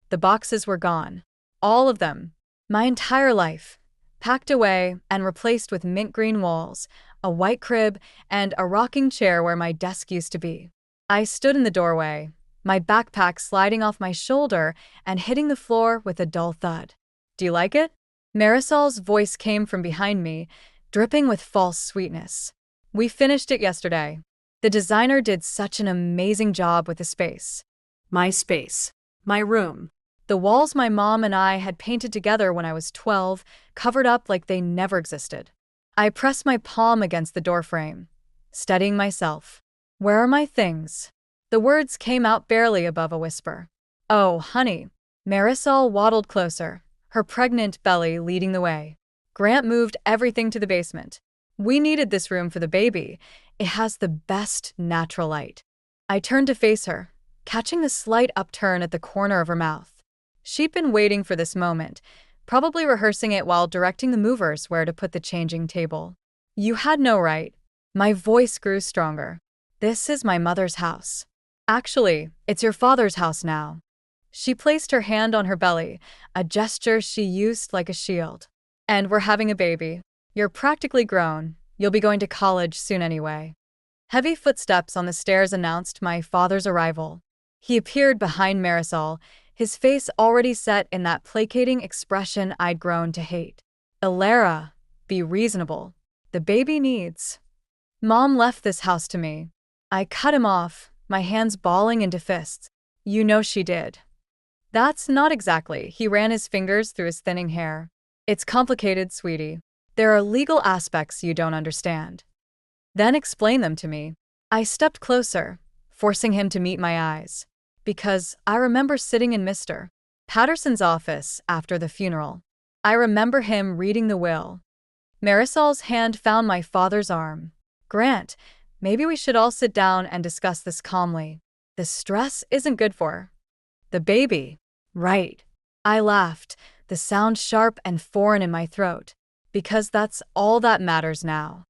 The boxes were gone. All of them. My entire life. Packed away and replaced with mint green walls, a white crib, and a rocking chair where my desk used to be. I stood in the doorway, my backpack sliding off my shoulder and hitting the floor with a dull thud. Do you like it? Marisol's voice came from behind me, dripping with false sweetness. We finished it yesterday. The designer did such an amazing job with the space. My space. My room. The walls my mom and I had painted together when I was 12, covered up like they never existed. I pressed my palm against the doorframe, steadying myself. Where are my things? The words came out barely above a whisper. Oh, honey. Marisol waddled closer, her pregnant belly leading the way. Grant moved everything to the basement. We needed this room for the baby. It has the best natural light. I turned to face her, catching the slight upturn at the corner of her mouth. She'd been waiting for this moment, probably rehearsing it while directing the movers where to put the changing table. You had no right. My voice grew stronger. This is my mother's house. Actually, it's your father's house now. She placed her hand on her belly, a gesture she used like a shield. And we're having a baby. You're practically grown. You'll be going to college soon anyway. Heavy footsteps on the stairs announced my father's arrival. He appeared behind Marisol, his face already set in that placating expression I'd grown to hate. Alara, be reasonable. The baby needs. Mom left this house to me. I cut him off, my hands balling into fists. You know she did. That's not exactly. He ran his fingers through his thinning hair. It's complicated, sweetie. There are legal aspects you don't understand. Then explain them to me. I stepped closer, forcing him to meet my eyes. Because I remember sitting in Mr. Patterson's office after the funeral. I remember him reading the will. Marisol's hand found my father's arm. Grant, maybe we should all sit down and discuss this calmly. The stress isn't good for the baby. Right. I laughed, the sound sharp and foreign in my throat. Because that's all that matters now.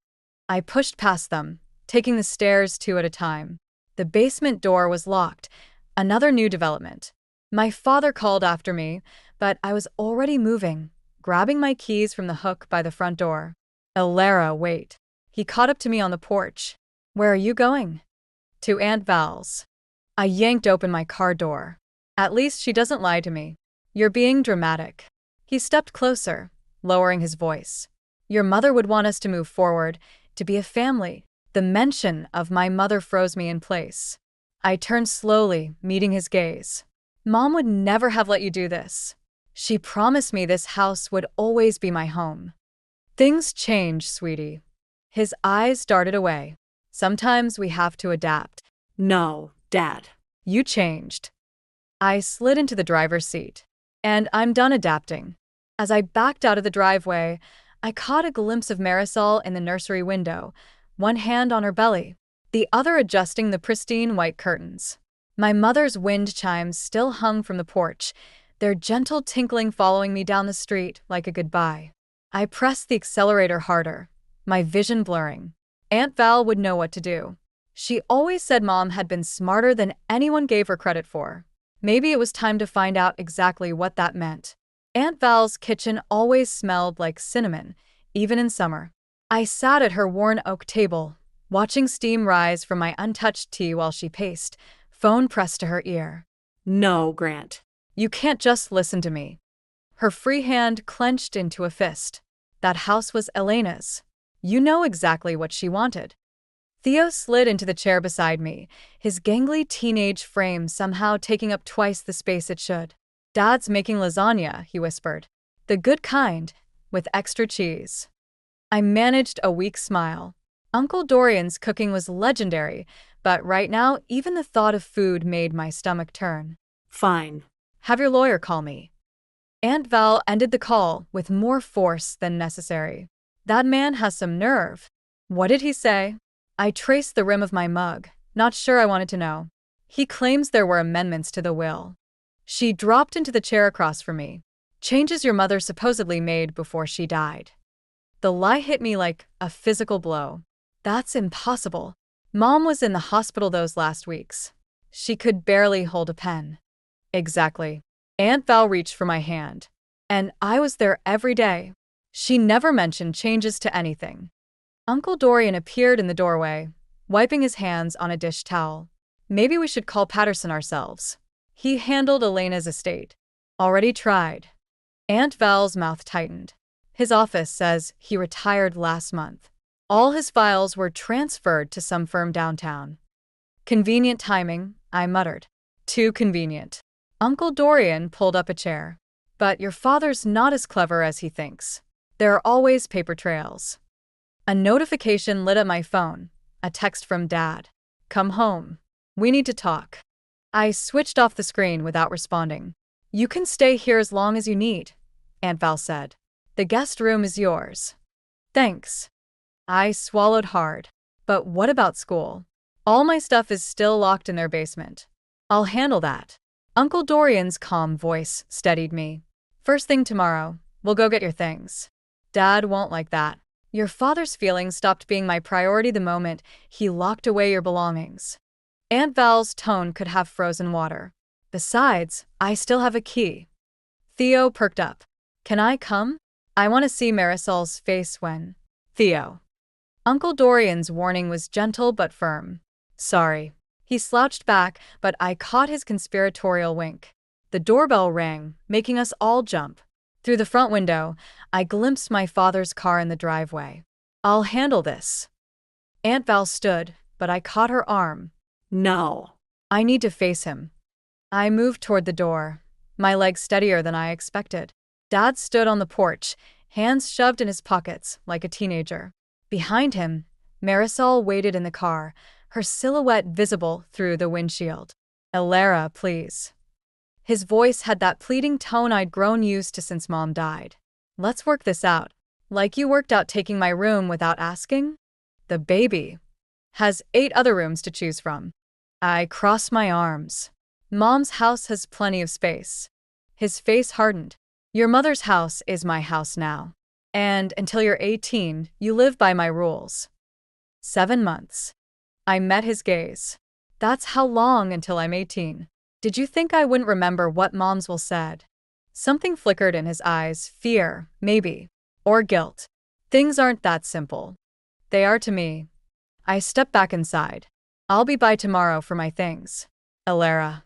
I pushed past them, taking the stairs two at a time. The basement door was locked. Another new development. My father called after me, but I was already moving, grabbing my keys from the hook by the front door. Alara, wait. He caught up to me on the porch. Where are you going? To Aunt Val's. I yanked open my car door. At least she doesn't lie to me. You're being dramatic. He stepped closer, lowering his voice. Your mother would want us to move forward, to be a family. The mention of my mother froze me in place. I turned slowly, meeting his gaze. Mom would never have let you do this. She promised me this house would always be my home. Things change, sweetie. His eyes darted away. Sometimes we have to adapt. No, Dad. You changed. I slid into the driver's seat. And I'm done adapting. As I backed out of the driveway, I caught a glimpse of Marisol in the nursery window, one hand on her belly, the other adjusting the pristine white curtains. My mother's wind chimes still hung from the porch, their gentle tinkling following me down the street like a goodbye. I pressed the accelerator harder, my vision blurring. Aunt Val would know what to do. She always said Mom had been smarter than anyone gave her credit for. Maybe it was time to find out exactly what that meant. Aunt Val's kitchen always smelled like cinnamon, even in summer. I sat at her worn oak table, watching steam rise from my untouched tea while she paced, phone pressed to her ear. No, Grant. You can't just listen to me. Her free hand clenched into a fist. That house was Elena's. You know exactly what she wanted. Theo slid into the chair beside me, his gangly teenage frame somehow taking up twice the space it should. Dad's making lasagna, he whispered. The good kind, with extra cheese. I managed a weak smile. Uncle Dorian's cooking was legendary, but right now even the thought of food made my stomach turn. Fine. Have your lawyer call me. Aunt Val ended the call with more force than necessary. That man has some nerve. What did he say? I traced the rim of my mug, not sure I wanted to know. He claims there were amendments to the will. She dropped into the chair across from me. Changes your mother supposedly made before she died. The lie hit me like a physical blow. That's impossible. Mom was in the hospital those last weeks. She could barely hold a pen. Exactly. Aunt Val reached for my hand. And I was there every day. She never mentioned changes to anything. Uncle Dorian appeared in the doorway, wiping his hands on a dish towel. Maybe we should call Patterson ourselves. He handled Elena's estate. Already tried. Aunt Val's mouth tightened. His office says he retired last month. All his files were transferred to some firm downtown. Convenient timing, I muttered. Too convenient. Uncle Dorian pulled up a chair. But your father's not as clever as he thinks. There are always paper trails. A notification lit up my phone. A text from Dad. Come home. We need to talk. I switched off the screen without responding. You can stay here as long as you need, Aunt Val said. The guest room is yours. Thanks. I swallowed hard. But what about school? All my stuff is still locked in their basement. I'll handle that. Uncle Dorian's calm voice steadied me. First thing tomorrow, we'll go get your things. Dad won't like that. Your father's feelings stopped being my priority the moment he locked away your belongings. Aunt Val's tone could have frozen water. Besides, I still have a key. Theo perked up. Can I come? I want to see Marisol's face when… Theo. Uncle Dorian's warning was gentle but firm. Sorry. He slouched back, but I caught his conspiratorial wink. The doorbell rang, making us all jump. Through the front window, I glimpsed my father's car in the driveway. I'll handle this. Aunt Val stood, but I caught her arm. No. I need to face him. I moved toward the door, my legs steadier than I expected. Dad stood on the porch, hands shoved in his pockets like a teenager. Behind him, Marisol waited in the car, her silhouette visible through the windshield. Elara, please. His voice had that pleading tone I'd grown used to since Mom died. Let's work this out. Like you worked out taking my room without asking? The baby has 8 other rooms to choose from. I crossed my arms. Mom's house has plenty of space. His face hardened. Your mother's house is my house now. And until you're 18, you live by my rules. 7 months. I met his gaze. That's how long until I'm 18. Did you think I wouldn't remember what Mom's will said? Something flickered in his eyes, fear, maybe, or guilt. Things aren't that simple. They are to me. I stepped back inside. I'll be by tomorrow for my things. Elara.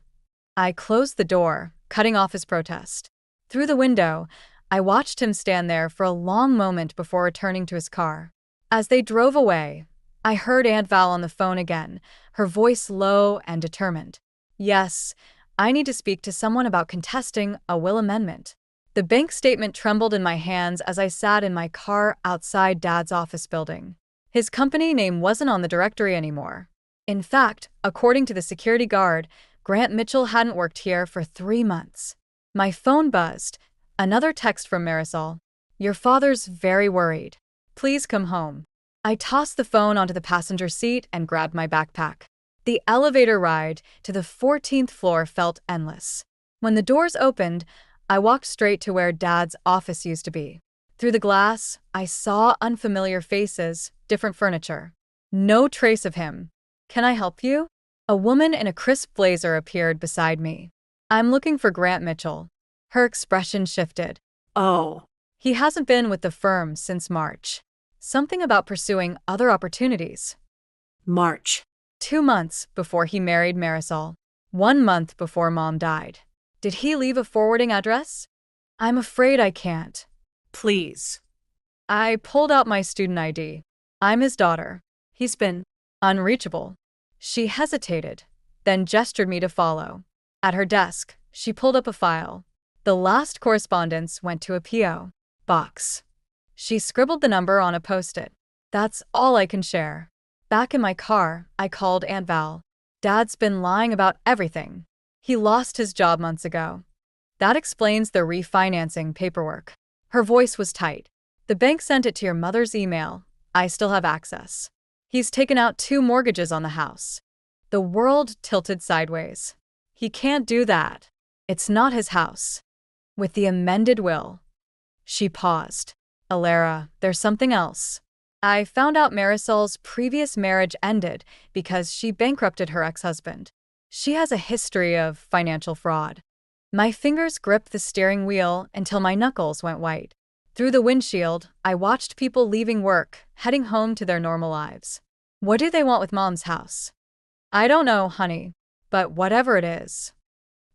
I closed the door, cutting off his protest. Through the window, I watched him stand there for a long moment before returning to his car. As they drove away, I heard Aunt Val on the phone again, her voice low and determined. Yes, I need to speak to someone about contesting a will amendment. The bank statement trembled in my hands as I sat in my car outside Dad's office building. His company name wasn't on the directory anymore. In fact, according to the security guard, Grant Mitchell hadn't worked here for 3 months. My phone buzzed. Another text from Marisol. Your father's very worried. Please come home. I tossed the phone onto the passenger seat and grabbed my backpack. The elevator ride to the 14th floor felt endless. When the doors opened, I walked straight to where Dad's office used to be. Through the glass, I saw unfamiliar faces, different furniture. No trace of him. Can I help you? A woman in a crisp blazer appeared beside me. I'm looking for Grant Mitchell. Her expression shifted. Oh. He hasn't been with the firm since March. Something about pursuing other opportunities. March. 2 months before he married Marisol. 1 month before Mom died. Did he leave a forwarding address? I'm afraid I can't. Please. I pulled out my student ID. I'm his daughter. He's been unreachable. She hesitated, then gestured me to follow. At her desk, she pulled up a file. The last correspondence went to a P.O. box. She scribbled the number on a post-it. That's all I can share. Back in my car, I called Aunt Val. Dad's been lying about everything. He lost his job months ago. That explains the refinancing paperwork. Her voice was tight. The bank sent it to your mother's email. I still have access. He's taken out 2 mortgages on the house. The world tilted sideways. He can't do that. It's not his house. With the amended will. She paused. Elara, there's something else. I found out Marisol's previous marriage ended because she bankrupted her ex-husband. She has a history of financial fraud. My fingers gripped the steering wheel until my knuckles went white. Through the windshield, I watched people leaving work, heading home to their normal lives. What do they want with Mom's house? I don't know, honey, but whatever it is.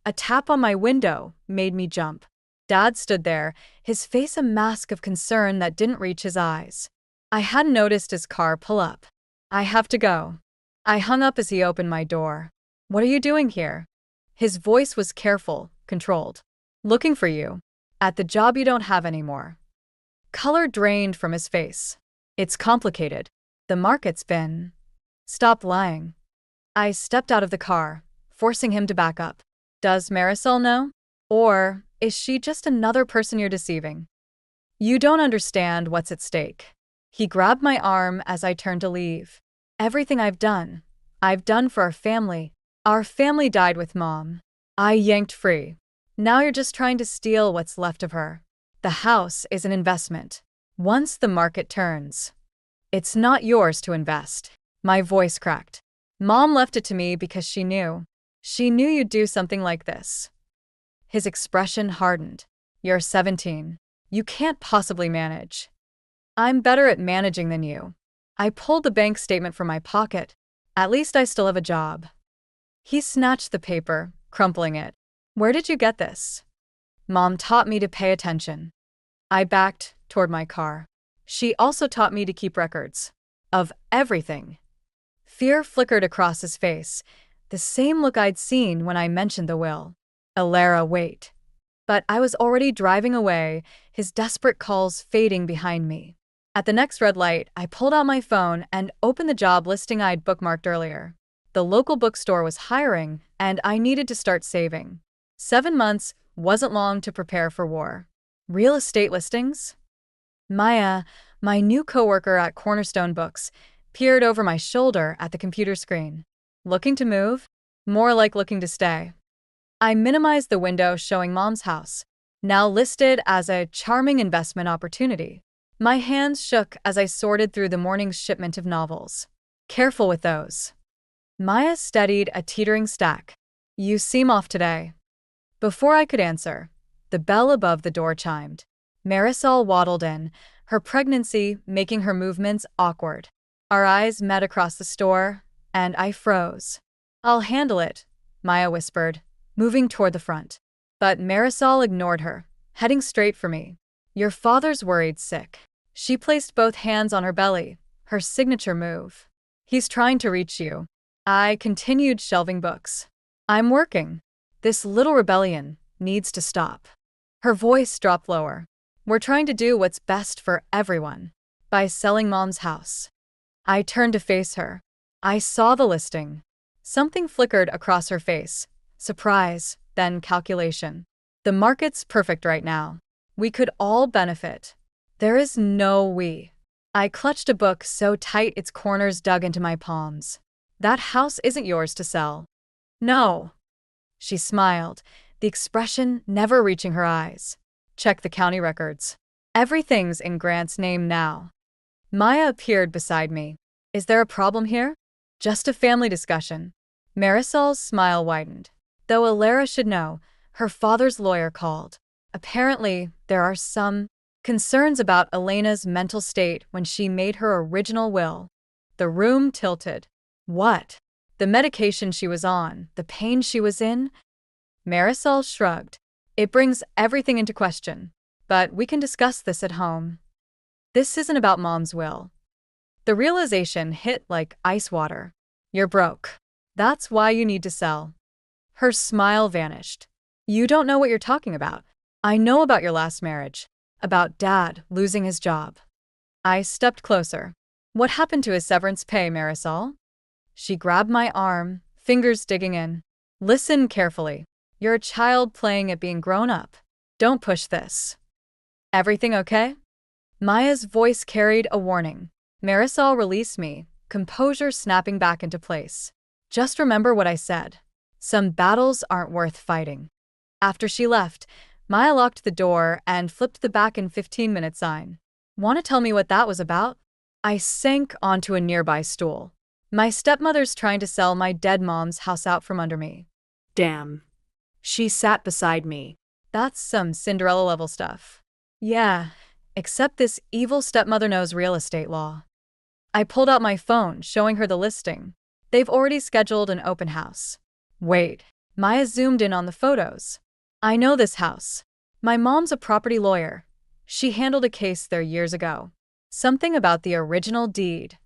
A tap on my window made me jump. Dad stood there, his face a mask of concern that didn't reach his eyes. I hadn't noticed his car pull up. I have to go. I hung up as he opened my door. What are you doing here? His voice was careful, controlled. Looking for you. At the job you don't have anymore. Color drained from his face. It's complicated. The market's been. Stop lying. I stepped out of the car, forcing him to back up. Does Marisol know? Or is she just another person you're deceiving? You don't understand what's at stake. He grabbed my arm as I turned to leave. Everything I've done for our family. Our family died with Mom. I yanked free. Now you're just trying to steal what's left of her. The house is an investment. Once the market turns, it's not yours to invest. My voice cracked. Mom left it to me because she knew. She knew you'd do something like this. His expression hardened. You're 17. You can't possibly manage. I'm better at managing than you. I pulled the bank statement from my pocket. At least I still have a job. He snatched the paper, crumpling it. Where did you get this? Mom taught me to pay attention. I backed toward my car. She also taught me to keep records. Of everything. Fear flickered across his face, the same look I'd seen when I mentioned the will. Alara, wait. But I was already driving away, his desperate calls fading behind me. At the next red light, I pulled out my phone and opened the job listing I'd bookmarked earlier. The local bookstore was hiring, and I needed to start saving. 7 months wasn't long to prepare for war. Real estate listings? Maya, my new coworker at Cornerstone Books, peered over my shoulder at the computer screen. Looking to move? More like looking to stay. I minimized the window showing Mom's house, now listed as a charming investment opportunity. My hands shook as I sorted through the morning's shipment of novels. Careful with those. Maya steadied a teetering stack. You seem off today. Before I could answer, the bell above the door chimed. Marisol waddled in, her pregnancy making her movements awkward. Our eyes met across the store, and I froze. I'll handle it, Maya whispered, moving toward the front. But Marisol ignored her, heading straight for me. Your father's worried sick. She placed both hands on her belly, her signature move. He's trying to reach you. I continued shelving books. I'm working. This little rebellion needs to stop. Her voice dropped lower. We're trying to do what's best for everyone. By selling Mom's house. I turned to face her. I saw the listing. Something flickered across her face. Surprise, then calculation. The market's perfect right now. We could all benefit. There is no we. I clutched a book so tight its corners dug into my palms. That house isn't yours to sell. No. She smiled, the expression never reaching her eyes. Check the county records. Everything's in Grant's name now. Maya appeared beside me. Is there a problem here? Just a family discussion. Marisol's smile widened. Though Alara should know, her father's lawyer called. Apparently, there are some concerns about Elena's mental state when she made her original will. The room tilted. What? The medication she was on, the pain she was in? Marisol shrugged. It brings everything into question. But we can discuss this at home. This isn't about Mom's will. The realization hit like ice water. You're broke. That's why you need to sell. Her smile vanished. You don't know what you're talking about. I know about your last marriage. About Dad losing his job. I stepped closer. What happened to his severance pay, Marisol? She grabbed my arm, fingers digging in. Listen carefully. You're a child playing at being grown up. Don't push this. Everything okay? Maya's voice carried a warning. Marisol released me, composure snapping back into place. Just remember what I said. Some battles aren't worth fighting. After she left, Maya locked the door and flipped the back in 15-minute sign. Want to tell me what that was about? I sank onto a nearby stool. My stepmother's trying to sell my dead mom's house out from under me. Damn. She sat beside me. That's some Cinderella level stuff. Yeah, except this evil stepmother knows real estate law. I pulled out my phone, showing her the listing. They've already scheduled an open house. Wait, Maya zoomed in on the photos. I know this house. My mom's a property lawyer. She handled a case there years ago. Something about the original deed.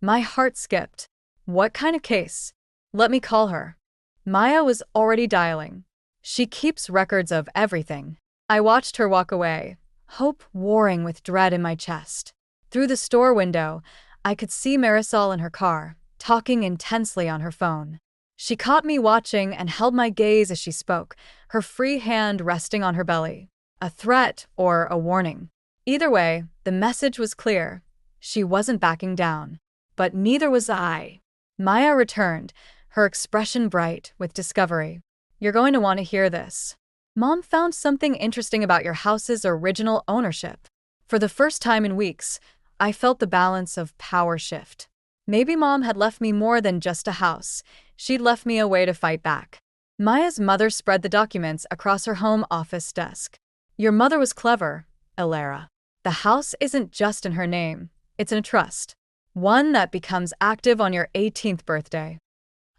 My heart skipped. What kind of case? Let me call her. Maya was already dialing. She keeps records of everything. I watched her walk away, hope warring with dread in my chest. Through the store window, I could see Marisol in her car, talking intensely on her phone. She caught me watching and held my gaze as she spoke, her free hand resting on her belly. A threat or a warning. Either way, the message was clear. She wasn't backing down. But neither was I. Maya returned, her expression bright with discovery. You're going to want to hear this. Mom found something interesting about your house's original ownership. For the first time in weeks, I felt the balance of power shift. Maybe Mom had left me more than just a house. She'd left me a way to fight back. Maya's mother spread the documents across her home office desk. Your mother was clever, Elara. The house isn't just in her name. It's in a trust. One that becomes active on your 18th birthday.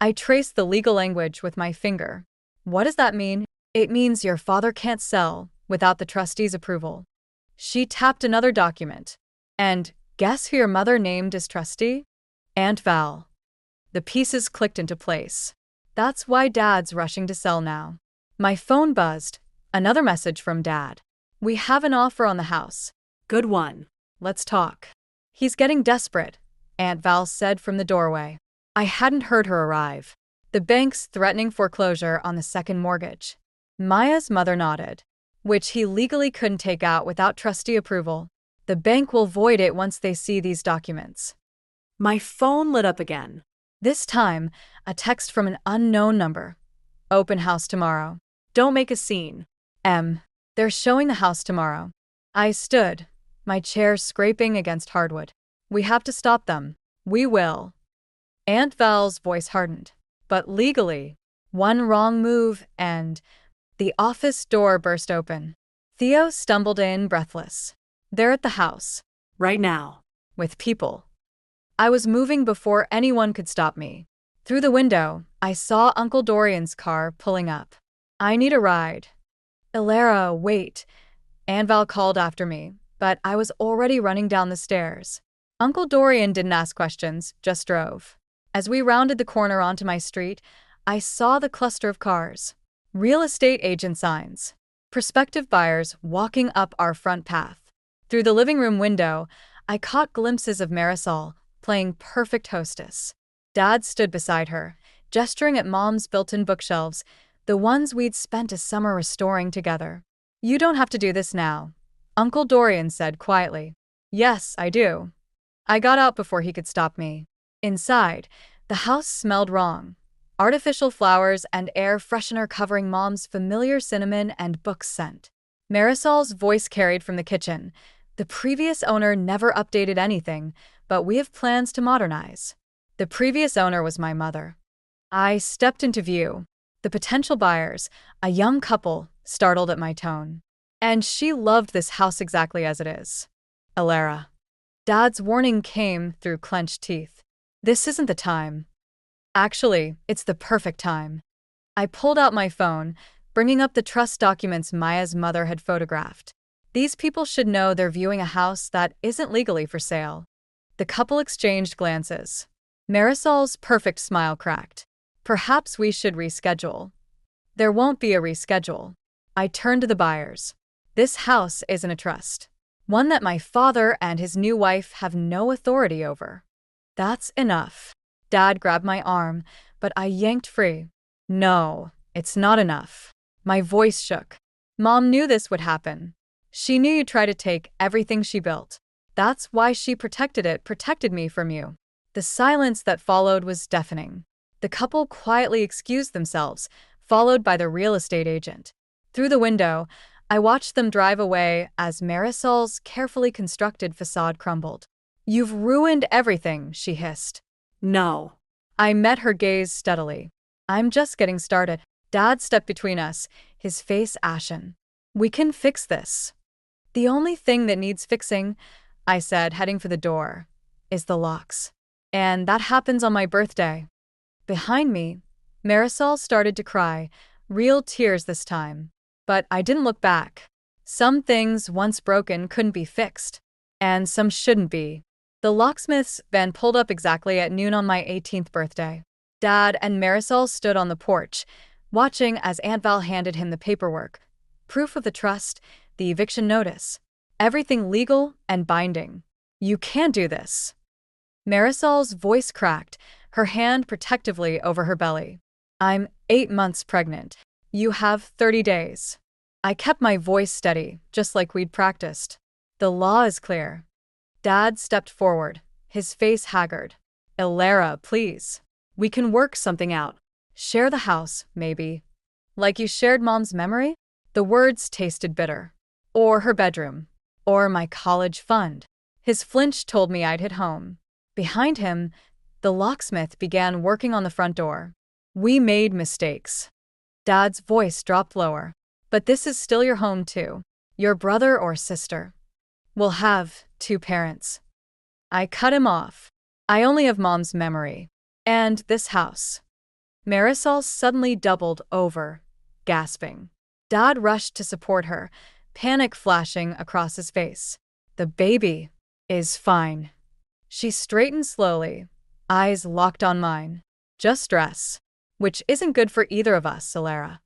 I traced the legal language with my finger. What does that mean? It means your father can't sell without the trustee's approval. She tapped another document. And guess who your mother named as trustee? Aunt Val. The pieces clicked into place. That's why Dad's rushing to sell now. My phone buzzed. Another message from Dad. We have an offer on the house. Good one. Let's talk. He's getting desperate, Aunt Val said from the doorway. I hadn't heard her arrive. The bank's threatening foreclosure on the second mortgage. Maya's mother nodded. Which he legally couldn't take out without trustee approval. The bank will void it once they see these documents. My phone lit up again. This time, a text from an unknown number. Open house tomorrow. Don't make a scene. They're showing the house tomorrow. I stood, my chair scraping against hardwood. We have to stop them. We will. Aunt Val's voice hardened. But legally, one wrong move and the office door burst open. Theo stumbled in, breathless. They're at the house. Right now. With people. I was moving before anyone could stop me. Through the window, I saw Uncle Dorian's car pulling up. I need a ride. Elara, wait. Aunt Val called after me, but I was already running down the stairs. Uncle Dorian didn't ask questions, just drove. As we rounded the corner onto my street, I saw the cluster of cars. Real estate agent signs. Prospective buyers walking up our front path. Through the living room window, I caught glimpses of Marisol, playing perfect hostess. Dad stood beside her, gesturing at Mom's built-in bookshelves, the ones we'd spent a summer restoring together. You don't have to do this now, Uncle Dorian said quietly. Yes, I do. I got out before he could stop me. Inside, the house smelled wrong. Artificial flowers and air freshener covering Mom's familiar cinnamon and book scent. Marisol's voice carried from the kitchen. The previous owner never updated anything, but we have plans to modernize. The previous owner was my mother. I stepped into view. The potential buyers, a young couple, startled at my tone. And she loved this house exactly as it is. Elara. Dad's warning came through clenched teeth. This isn't the time. Actually, it's the perfect time. I pulled out my phone, bringing up the trust documents Maya's mother had photographed. These people should know they're viewing a house that isn't legally for sale. The couple exchanged glances. Marisol's perfect smile cracked. Perhaps we should reschedule. There won't be a reschedule. I turned to the buyers. This house isn't a trust. One that my father and his new wife have no authority over. That's enough. Dad grabbed my arm, but I yanked free. No, it's not enough. My voice shook. Mom knew this would happen. She knew you'd try to take everything she built. That's why she protected me from you. The silence that followed was deafening. The couple quietly excused themselves, followed by the real estate agent. Through the window, I watched them drive away as Marisol's carefully constructed facade crumbled. You've ruined everything, she hissed. No. I met her gaze steadily. I'm just getting started. Dad stepped between us, his face ashen. We can fix this. The only thing that needs fixing, I said, heading for the door, is the locks. And that happens on my birthday. Behind me, Marisol started to cry, real tears this time. But I didn't look back. Some things, once broken, couldn't be fixed. And some shouldn't be. The locksmith's van pulled up exactly at noon on my 18th birthday. Dad and Marisol stood on the porch, watching as Aunt Val handed him the paperwork. Proof of the trust, the eviction notice. Everything legal and binding. You can't do this. Marisol's voice cracked, her hand protectively over her belly. I'm 8 months pregnant. You have 30 days. I kept my voice steady, just like we'd practiced. The law is clear. Dad stepped forward, his face haggard. Ilara, please. We can work something out. Share the house, maybe. Like you shared Mom's memory? The words tasted bitter. Or her bedroom. Or my college fund. His flinch told me I'd hit home. Behind him, the locksmith began working on the front door. We made mistakes. Dad's voice dropped lower. But this is still your home too. Your brother or sister. We'll have 2 parents. I cut him off. I only have Mom's memory. And this house. Marisol suddenly doubled over, gasping. Dad rushed to support her, panic flashing across his face. The baby is fine. She straightened slowly, eyes locked on mine. Just stress. Which isn't good for either of us, Ilara.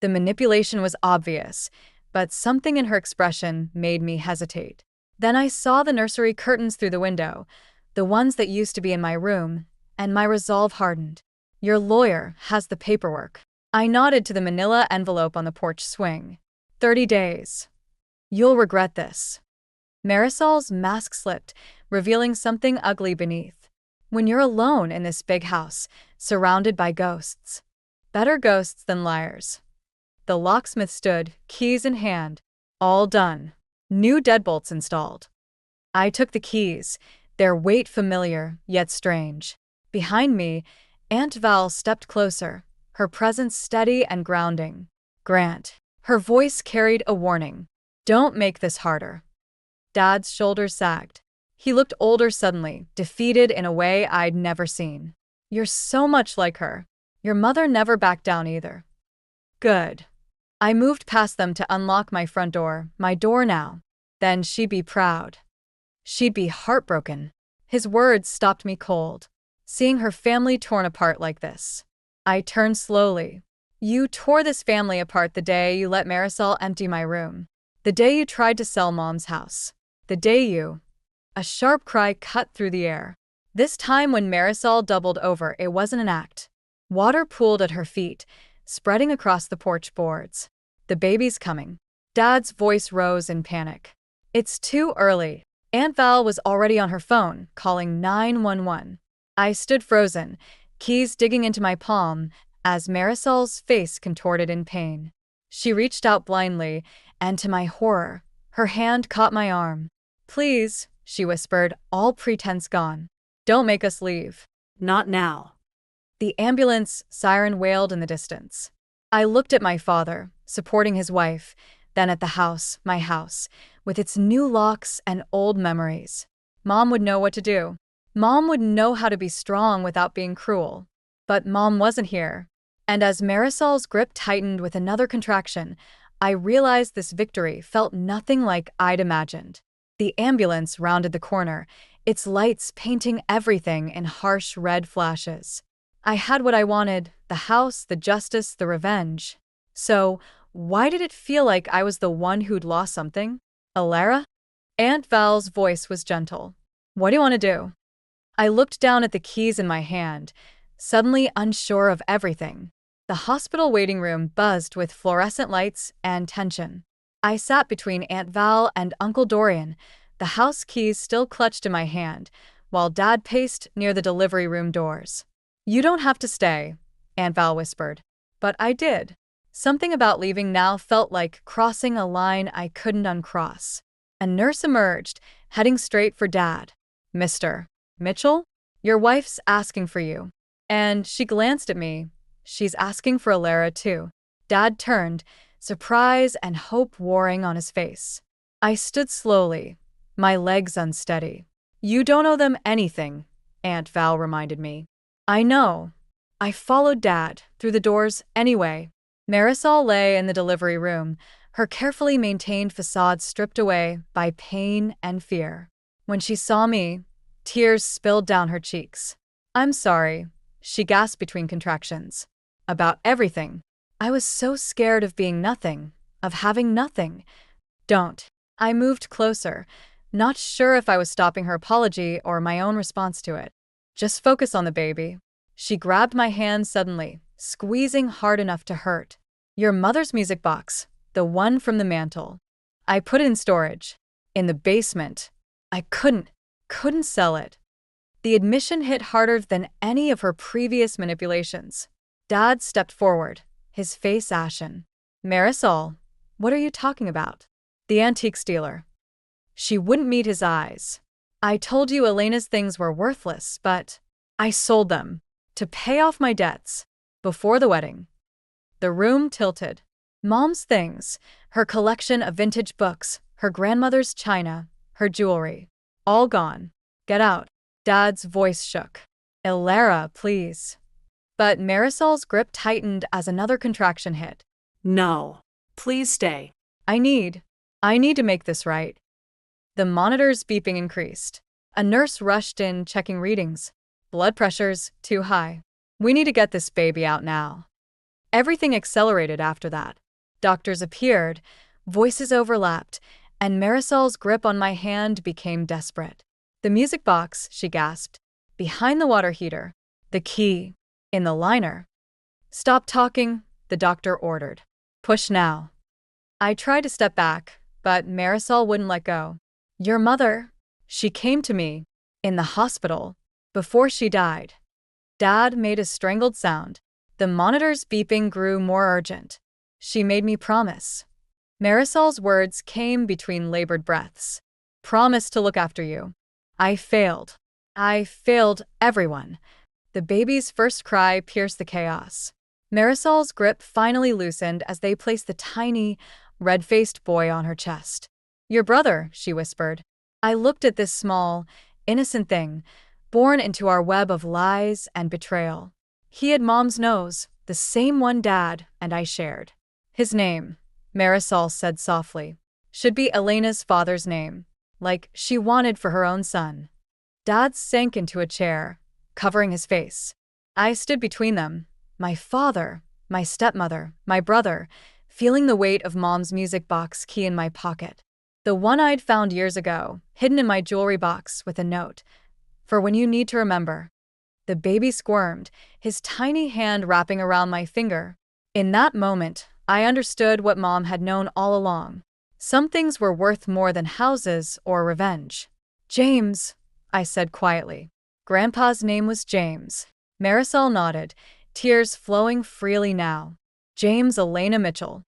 The manipulation was obvious, but something in her expression made me hesitate. Then I saw the nursery curtains through the window, the ones that used to be in my room, and my resolve hardened. Your lawyer has the paperwork. I nodded to the manila envelope on the porch swing. 30 days. You'll regret this. Marisol's mask slipped, revealing something ugly beneath. When you're alone in this big house, surrounded by ghosts. Better ghosts than liars. The locksmith stood, keys in hand. All done. New deadbolts installed. I took the keys, their weight familiar, yet strange. Behind me, Aunt Val stepped closer, her presence steady and grounding. Grant. Her voice carried a warning. Don't make this harder. Dad's shoulders sagged. He looked older suddenly, defeated in a way I'd never seen. You're so much like her. Your mother never backed down either. Good. I moved past them to unlock my front door, my door now. Then she'd be proud. She'd be heartbroken. His words stopped me cold. Seeing her family torn apart like this. I turned slowly. You tore this family apart the day you let Marisol empty my room. The day you tried to sell Mom's house. The day you... A sharp cry cut through the air. This time when Marisol doubled over, it wasn't an act. Water pooled at her feet, spreading across the porch boards. The baby's coming. Dad's voice rose in panic. It's too early. Aunt Val was already on her phone, calling 911. I stood frozen, keys digging into my palm, as Marisol's face contorted in pain. She reached out blindly, and to my horror, her hand caught my arm. Please, she whispered, all pretense gone. Don't make us leave. Not now. The ambulance siren wailed in the distance. I looked at my father, supporting his wife, then at the house, my house, with its new locks and old memories. Mom would know what to do. Mom would know how to be strong without being cruel. But Mom wasn't here. And as Marisol's grip tightened with another contraction, I realized this victory felt nothing like I'd imagined. The ambulance rounded the corner, its lights painting everything in harsh red flashes. I had what I wanted, the house, the justice, the revenge. So, why did it feel like I was the one who'd lost something? Ilara? Aunt Val's voice was gentle. What do you want to do? I looked down at the keys in my hand, suddenly unsure of everything. The hospital waiting room buzzed with fluorescent lights and tension. I sat between Aunt Val and Uncle Dorian, the house keys still clutched in my hand, while Dad paced near the delivery room doors. You don't have to stay, Aunt Val whispered. But I did. Something about leaving now felt like crossing a line I couldn't uncross. A nurse emerged, heading straight for Dad. Mr. Mitchell? Your wife's asking for you. And she glanced at me, She's asking for Alara too. Dad turned, surprise and hope warring on his face. I stood slowly, my legs unsteady. You don't owe them anything, Aunt Val reminded me. I know. I followed Dad through the doors anyway. Marisol lay in the delivery room, her carefully maintained facade stripped away by pain and fear. When she saw me, tears spilled down her cheeks. I'm sorry, she gasped between contractions. About everything. I was so scared of being nothing, of having nothing. Don't. I moved closer, not sure if I was stopping her apology or my own response to it. Just focus on the baby. She grabbed my hand suddenly, squeezing hard enough to hurt. Your mother's music box, the one from the mantel. I put it in storage. In the basement. I couldn't sell it. The admission hit harder than any of her previous manipulations. Dad stepped forward, his face ashen. Marisol, what are you talking about? The antiques dealer. She wouldn't meet his eyes. I told you Elena's things were worthless, but I sold them to pay off my debts before the wedding. The room tilted. Mom's things, her collection of vintage books, her grandmother's china, her jewelry, all gone. Get out. Dad's voice shook. Alara, please. But Marisol's grip tightened as another contraction hit. No. Please stay. I need to make this right. The monitor's beeping increased. A nurse rushed in, checking readings. Blood pressure's too high. We need to get this baby out now. Everything accelerated after that. Doctors appeared, voices overlapped, and Marisol's grip on my hand became desperate. The music box, she gasped. Behind the water heater. The key. In the liner. Stop talking, the doctor ordered. Push now. I tried to step back, but Marisol wouldn't let go. Your mother. She came to me. In the hospital. Before she died. Dad made a strangled sound. The monitor's beeping grew more urgent. She made me promise. Marisol's words came between labored breaths. Promise to look after you. I failed. I failed everyone. The baby's first cry pierced the chaos. Marisol's grip finally loosened as they placed the tiny, red-faced boy on her chest. Your brother, she whispered. I looked at this small, innocent thing, born into our web of lies and betrayal. He had Mom's nose, the same one Dad and I shared. His name, Marisol said softly, should be Elena's father's name, like she wanted for her own son. Dad sank into a chair, covering his face. I stood between them, my father, my stepmother, my brother, feeling the weight of Mom's music box key in my pocket. The one I'd found years ago, hidden in my jewelry box with a note. For when you need to remember. The baby squirmed, his tiny hand wrapping around my finger. In that moment, I understood what Mom had known all along. Some things were worth more than houses or revenge. James, I said quietly. Grandpa's name was James. Marisol nodded, tears flowing freely now. James Elena Mitchell.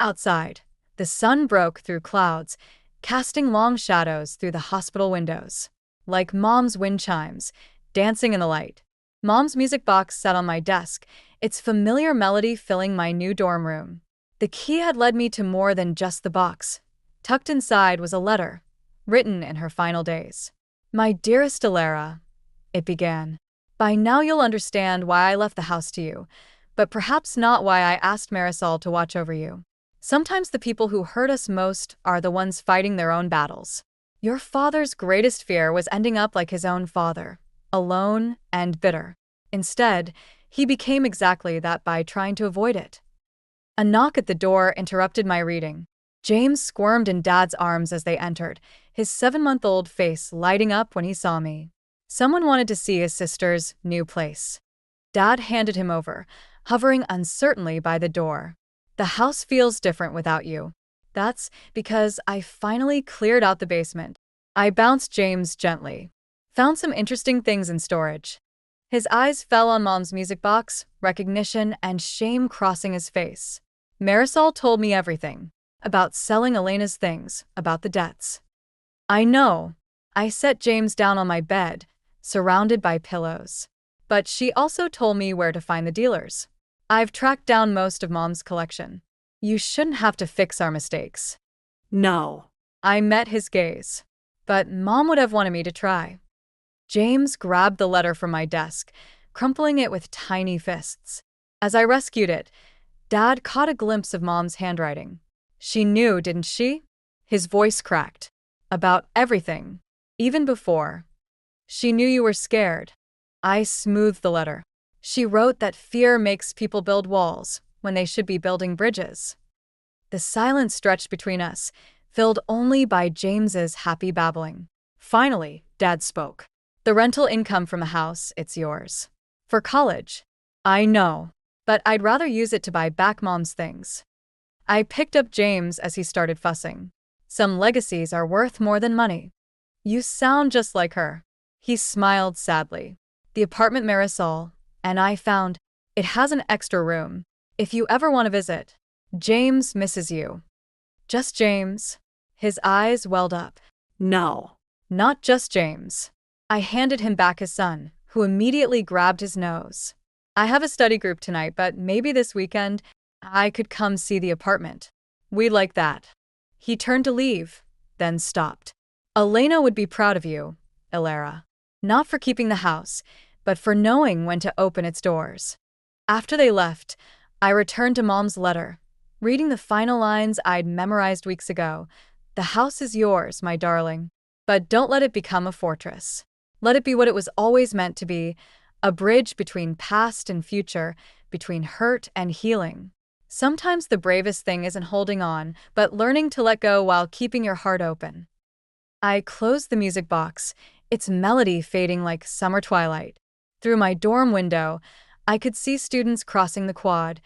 Outside, the sun broke through clouds, casting long shadows through the hospital windows. Like Mom's wind chimes, dancing in the light. Mom's music box sat on my desk, its familiar melody filling my new dorm room. The key had led me to more than just the box. Tucked inside was a letter, written in her final days. My dearest Alara, it began. By now you'll understand why I left the house to you, but perhaps not why I asked Marisol to watch over you. Sometimes the people who hurt us most are the ones fighting their own battles. Your father's greatest fear was ending up like his own father, alone and bitter. Instead, he became exactly that by trying to avoid it. A knock at the door interrupted my reading. James squirmed in Dad's arms as they entered, his 7-month-old face lighting up when he saw me. Someone wanted to see his sister's new place. Dad handed him over, hovering uncertainly by the door. The house feels different without you. That's because I finally cleared out the basement. I bounced James gently. Found some interesting things in storage. His eyes fell on Mom's music box, recognition and shame crossing his face. Marisol told me everything. About selling Elena's things, about the debts. I know. I set James down on my bed, surrounded by pillows. But she also told me where to find the dealers. I've tracked down most of Mom's collection. You shouldn't have to fix our mistakes. No. I met his gaze. But Mom would have wanted me to try. James grabbed the letter from my desk, crumpling it with tiny fists. As I rescued it, Dad caught a glimpse of Mom's handwriting. She knew, didn't she? His voice cracked. About everything. Even before. She knew you were scared. I smoothed the letter. She wrote that fear makes people build walls when they should be building bridges. The silence stretched between us, filled only by James's happy babbling. Finally, Dad spoke. The rental income from the house, it's yours. For college. I know, but I'd rather use it to buy back Mom's things. I picked up James as he started fussing. Some legacies are worth more than money. You sound just like her. He smiled sadly. The apartment Marisol, and I found, it has an extra room. If you ever want to visit. James misses you. Just James? His eyes welled up. No. Not just James. I handed him back his son, who immediately grabbed his nose. I have a study group tonight, but maybe this weekend I could come see the apartment. We'd like that. He turned to leave, then stopped. Elena would be proud of you, Ilara. Not for keeping the house, but for knowing when to open its doors. After they left, I returned to Mom's letter, reading the final lines I'd memorized weeks ago. The house is yours, my darling. But don't let it become a fortress. Let it be what it was always meant to be, a bridge between past and future, between hurt and healing. Sometimes the bravest thing isn't holding on, but learning to let go while keeping your heart open. I closed the music box, its melody fading like summer twilight. Through my dorm window, I could see students crossing the quad,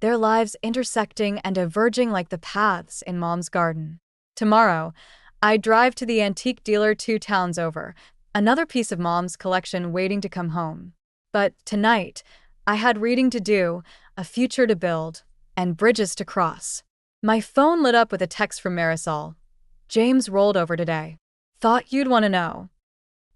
their lives intersecting and diverging like the paths in Mom's garden. Tomorrow, I drive to the antique dealer 2 towns over, another piece of Mom's collection waiting to come home. But tonight, I had reading to do, a future to build, and bridges to cross. My phone lit up with a text from Marisol. James rolled over today. Thought you'd want to know.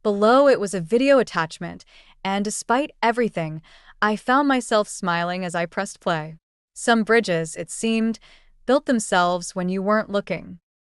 Below it was a video attachment, and despite everything, I found myself smiling as I pressed play. Some bridges, it seemed, built themselves when you weren't looking.